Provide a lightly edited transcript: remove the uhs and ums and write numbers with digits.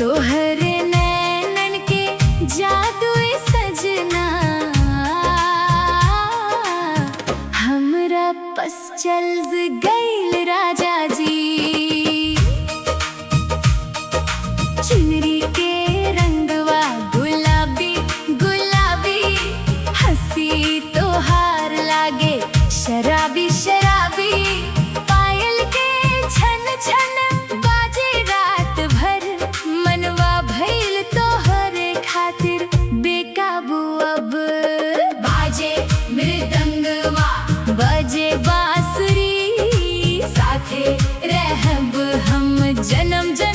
तोहरे नैनन के जादू सजना हमरा बस चल गईल राजा जी। चुनरी के रंगवा गुलाबी गुलाबी, हंसी तोहार लागे शराबी शराबी। पायल के छन छन बाजे रात भर, मनवा भइल तोहरे खातिर बेकाबू। अब बाजे मृदंगवा बजे बांसुरी, साथे रहब हम जन्म जन्म।